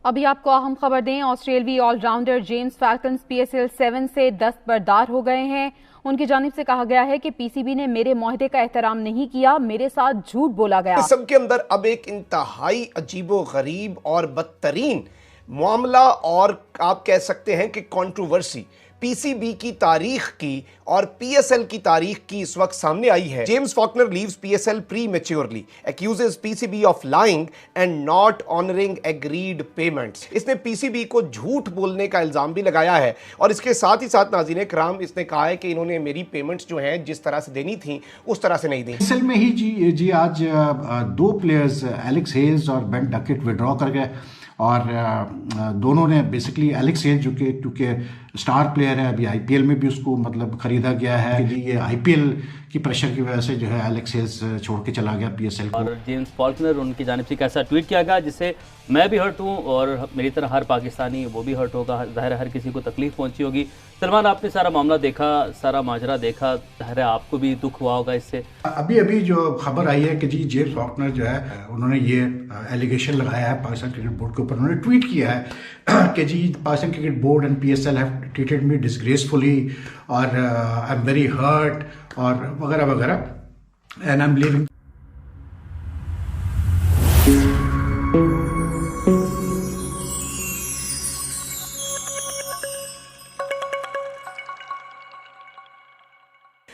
अभी आपको अहम खबर दें, ऑस्ट्रेलियाई ऑलराउंडर जेम्स फैल्कन्स पीएसएल 7 से दस्तबरदार हो गए हैं। उनकी जानिब से कहा गया है कि पीसीबी ने मेरे मुआहदे का एहतराम नहीं किया, मेरे साथ झूठ बोला गया। इस सब के अंदर अब एक इंतहाई अजीबो गरीब और बदतरीन मामला और आप कह सकते हैं कि कंट्रोवर्सी पीसीबी की तारीख की और पीएसएल की तारीख की इस वक्त सामने आई है। James Faulkner leaves PSL prematurely, accuses PCB of lying and not honouring agreed payments. इसने पीसीबी को झूठ बोलने का इल्जाम भी लगाया है और इसके साथ ही साथ नाज़रीन कराम इसने कहा है कि इन्होंने मेरी पेमेंट्स जो हैं जिस तरह से देनी थी उस तरह से नहीं दी। पीएसएल में ही जी आज दो प्लेयर्स एलेक्स हेल्स और बेन डकेट विड्रॉ कर गए और दोनों ने बेसिकली एलेक्स हेल्स जो कि क्योंकि स्टार प्लेयर है, अभी आईपीएल में भी उसको मतलब खरीदा गया है। ये आईपीएल की प्रेशर की वजह से जो है एलेक्स हेल्स छोड़ के चला गया पीएसएल को। और जेम्स फॉल्कनर उनकी जानिब से कैसा ट्वीट किया गया जिससे मैं भी हर्ट हूँ और मेरी तरह हर पाकिस्तानी वो भी हर्ट होगा। जाहिर है हर किसी को तकलीफ पहुंची होगी। सलमान, आपने सारा मामला देखा, सारा माजरा देखा, जाहिर है आपको भी दुख हुआ होगा इससे। अभी जो खबर आई है कि जी जेम्स फॉकनर जो है उन्होंने ये एलिगेशन लगाया है पाकिस्तान क्रिकेट बोर्ड के ऊपर। उन्होंने ट्वीट किया है कि जी Pakistan cricket board and PSL have treated me disgracefully और आई एम वेरी हर्ट और वगैरह वगैरह एंड आई एम लिविंग।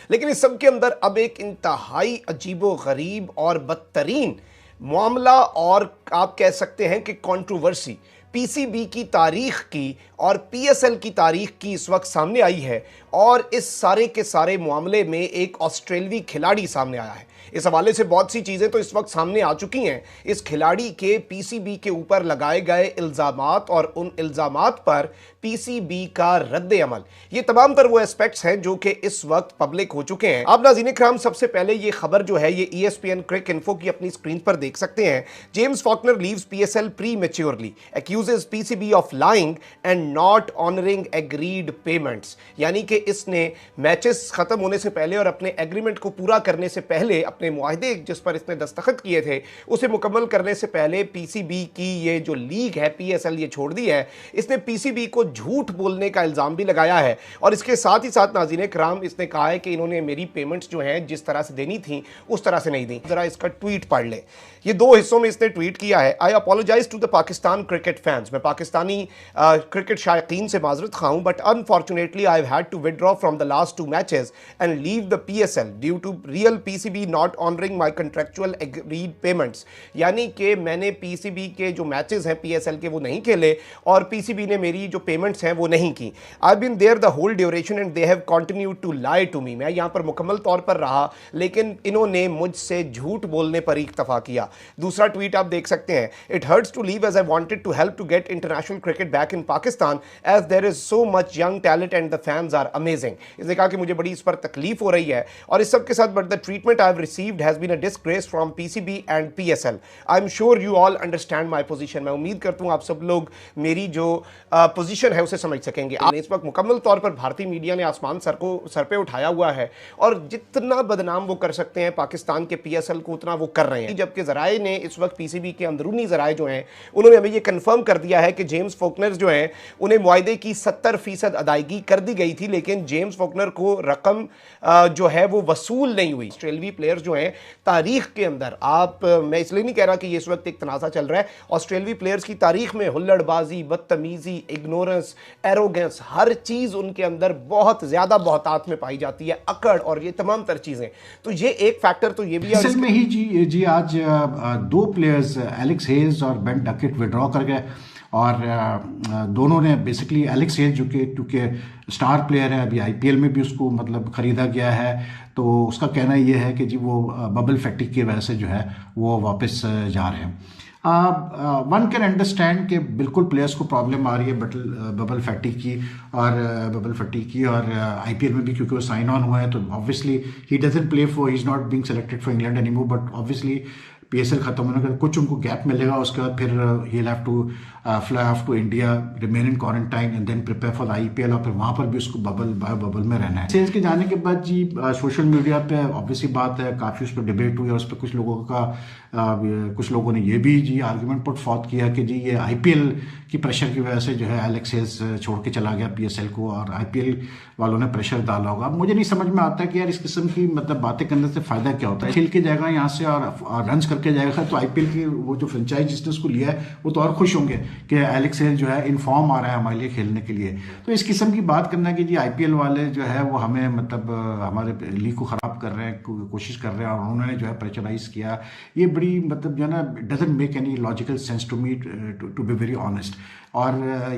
लेकिन इस सब के अंदर अब एक इंतहाई अजीबो गरीब और बदतरीन मामला और आप कह सकते हैं कि कंट्रोवर्सी पीसीबी की तारीख की और पीएसएल की तारीख की इस वक्त सामने आई है और इस सारे के सारे मामले में एक ऑस्ट्रेलियाई खिलाड़ी सामने आया है। इस हवाले से बहुत सी चीज़ें तो इस वक्त सामने आ चुकी हैं। इस खिलाड़ी के पीसीबी के ऊपर लगाए गए इल्ज़ामात और उन इल्ज़ामात पर पीसीबी का रद्द अमल, ये तमाम तर वो एस्पेक्ट्स हैं जो कि इस वक्त पब्लिक हो चुके हैं। आप नाज़रीन कराम सबसे पहले ये खबर जो है ये ESPN क्रिक इन्फो की अपनी स्क्रीन पर देख सकते हैं। James Faulkner leaves PSL prematurely, accuses PCB of lying and not honouring agreed payments. यानी कि इसने मैचेस खत्म होने से पहले और अपने एग्रीमेंट को पूरा करने से पहले, अपने मुआहदे जिस पर इसने दस्तखत किए थे उसे मुकम्मल करने से पहले पीसीबी की ये जो लीग है पीएसएल ये छोड़ दी है। इसने पीसीबी को झूठ बोलने का इल्जाम भी लगाया है और इसके साथ ही साथ नाज़रीन कराम इसने कहा है कि इन्होंने मेरी पेमेंट्स जो हैं जिस तरह से देनी थी उस तरह से नहीं दी। जरा इसका ट्वीट पढ़ ले। ये दो हिस्सों में इसने ट्वीट किया है। I apologise to the Pakistan cricket fans, मैं पाकिस्तानी क्रिकेट शायकीन से माजरत खा हूं, but unfortunately I have had to withdraw from the last 2 matches and leave the PSL due to real PCB not honouring my contractual agreed payments. यानी कि मैंने PCB के जो मैचेस हैं पीएसएल के वो नहीं खेले और पीसीबी ने मेरी जो पेमेंट्स हैं वो नहीं की। I been there the whole duration and they have continued to lie to me. मैं यहाँ पर मुकम्मल तौर पर रहा लेकिन इन्होंने मुझसे झूठ बोलने पर इक्तफा किया। दूसरा ट्वीट आप देख सकते हैं। It hurts to leave as I wanted to help to get international cricket back in Pakistan as there is so much young talent and the fans are amazing. इसने कहा कि मुझे बड़ी इस पर तकलीफ हो रही है और इस सब के साथ but the treatment I have received has been a disgrace from PCB and PSL. I am sure you all understand my position. मैं उम्मीद करता हूँ आप सब लोग मेरी जो पोजीशन है उसे समझ सकेंगे। इस वक्त मुकम्मल तौर पर भारतीय मीडिया ने आसमान सर पे उठाया हुआ है और जितना बदनाम वो कर सकते हैं पाकिस्तान के पीएसएल को उतना वो कर रहे हैं। जबकि ज़राए ने इस वक्त पीसीबी के अंदरूनी ज़राए जो हैं उन्होंने हमें ये कंफर्म कर दिया है कि जेम्स फॉकनर जो हैं उन्हें मुआहदे की 70% अदायगी कर दी गई थी लेकिन जेम्स फॉकनर को रकम जो है वो वसूल नहीं हुई। ऑस्ट्रेलियाई प्लेयर्स जो हैं तारीख के अंदर मैं इसलिए नहीं कह रहा कि ये इस वक्त एक तनाज़ा चल रहा है, ऑस्ट्रेलियाई प्लेयर्स की तारीख में हुल्लड़बाजी, बदतमीजी, इग्नोरेंस, एरोगेंस, हर चीज़ उनके अंदर बहुत ज़्यादा बहुतात में पाई जाती है, अकड़ और ये तमाम तर चीज़ें। तो ये एक फैक्टर तो ये भी है। में ही जी आज दो प्लेयर्स एलेक्स हेल्स और बेन डकेट विड्रॉ कर गए और दोनों ने बेसिकली एलेक्स हेल्स जो कि क्योंकि स्टार प्लेयर है, अभी आईपीएल में भी उसको मतलब ख़रीदा गया है, तो उसका कहना ये है कि जी वो बबल फैटिक की वजह से जो है वो वापस जा रहे हैं। वन कैन अंडरस्टैंड कि बिल्कुल प्लेयर्स को प्रॉब्लम आ रही है बबल फैटिक की और आईपीएल में भी क्योंकि वो साइन ऑन हुआ है तो obviously he doesn't play for, he is not being selected for England anymore, but obviously PSL खत्म होने के कुछ उनको गैप मिलेगा, उसके बाद फिर ही have to fly off to India, remain in quarantine and then prepare for IPL, और फिर वहाँ पर भी उसको बायो बबल में रहना है। सेल्स के जाने के बाद जी सोशल मीडिया पे ऑब्वियसली बात है, काफ़ी उस पर डिबेट हुई और उस पर कुछ लोगों ने ये भी जी आर्गूमेंट पुट फॉर्थ किया कि जी ये IPL की प्रेशर की वजह से जो है एलेक्स हेज छोड़ के चला गया PSL को, और IPL वालों ने प्रेशर डाला होगा। अब मुझे नहीं समझ में आता कि यार इस किस्म की मतलब बातें करने से फायदा क्या होता है। खेल के जाएगा यहाँ से और रन्स करके जाएगा, तो IPL की वो जो फ्रेंचाइज जिसने उसको लिया है वो तो और खुश होंगे कि एलेक्स हेज जो है इन फॉर्म आ रहा है हमारे लिए खेलने के लिए। तो इस किस्म की बात करना कि जी IPL वाले जो है वो हमें मतलब हमारे लीग को ख़राब कर रहे हैं, कोशिश कर रहे हैं, और उन्होंने जो है प्रेशराइज किया, ये बड़ी मतलब जो है ना doesn't make any logical sense to me, to be very honest. और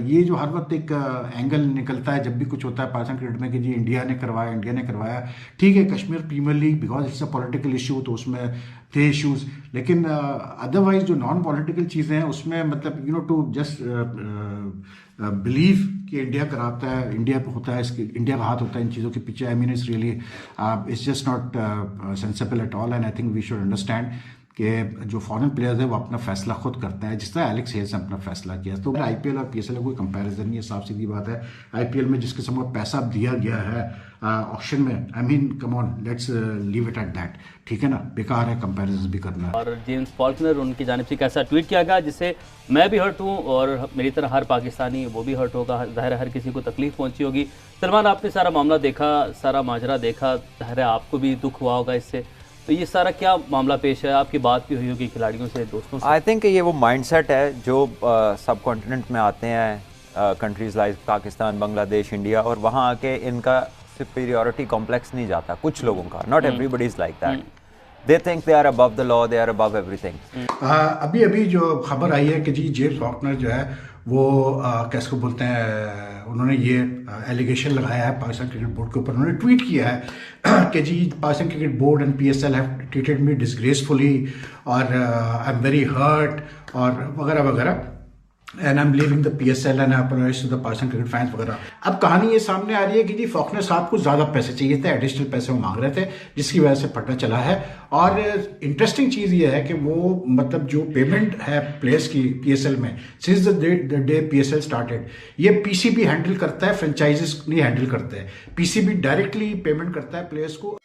ये जो हर वक्त एक एंगल निकलता है जब भी कुछ होता है पाकिस्तान क्रिकेट में कि जी इंडिया ने करवाया, ठीक है, Kashmir Premier League because it's a political issue, तो उसमें थे इश्यूज, लेकिन अदरवाइज जो नॉन पॉलिटिकल चीज़ें हैं उसमें मतलब you know to just believe कि इंडिया कराता है, इंडिया पे होता है, इसके इंडिया का हाथ होता है इन चीज़ों के पीछे, I mean it's really it's just not sensible at all, and I think we should understand कि जो फॉरेन प्लेयर्स है वो अपना फैसला खुद करते हैं, जिस तरह एलेक्स हेज ने अपना फैसला किया। तो IPL और PSL का कोई कंपैरिजन नहीं है, साफ सीधी बात है। IPL में जिस किस्म का पैसा दिया गया है ऑक्शन में, I mean come on, let's leave it at that, ठीक है ना, बेकार है कंपैरिजन भी करना। और जेम्स फॉल्कनर उनकी जानिब से कैसा ट्वीट किया गया जिससे मैं भी हर्ट हूँ और मेरी तरह हर पाकिस्तानी वो भी हर्ट होगा, ज़ाहिर है हर किसी को तकलीफ पहुँची होगी। सलमान, आपने सारा मामला देखा, सारा माजरा देखा, ज़ाहिर है आपको भी दुख हुआ होगा इससे, तो ये सारा क्या मामला पेश है? आपकी बात भी हुई होगी खिलाड़ियों से, दोस्तों से। आई थिंक ये वो माइंडसेट है जो सब कॉन्टिनेंट में आते हैं, countries like Pakistan, Bangladesh, India, और वहाँ आके इनका सुपीरियरिटी कॉम्प्लेक्स नहीं जाता कुछ लोगों का, not everybody is like that, they think they are above the law, they are above everything. अभी जो खबर आई है कि जी जेम्स फॉल्कनर जो है वो कैसे को बोलते हैं, उन्होंने ये एलिगेशन लगाया है पाकिस्तान क्रिकेट बोर्ड के ऊपर, उन्होंने ट्वीट किया है कि जी Pakistan cricket board and PSL have treated me disgracefully और आई एम वेरी हर्ट और वगैरह वगैरह, and I am leaving the PSL and I apologise to the Pakistan cricket fans वगैरह। अब कहानी ये सामने आ रही है कि जी फॉल्कनर साहब को ज़्यादा पैसे चाहिए थे, एडिशनल पैसे वो मांग रहे थे, जिसकी वजह से पता चला है। और इंटरेस्टिंग चीज़ ये है कि वो मतलब जो पेमेंट है प्लेयर्स की PSL में, since the day PSL started, ये PCB हैंडल करता है, फ्रेंचाइजेस नहीं हैंडल करते हैं, PCB डायरेक्टली पेमेंट करता है प्लेयर्स को।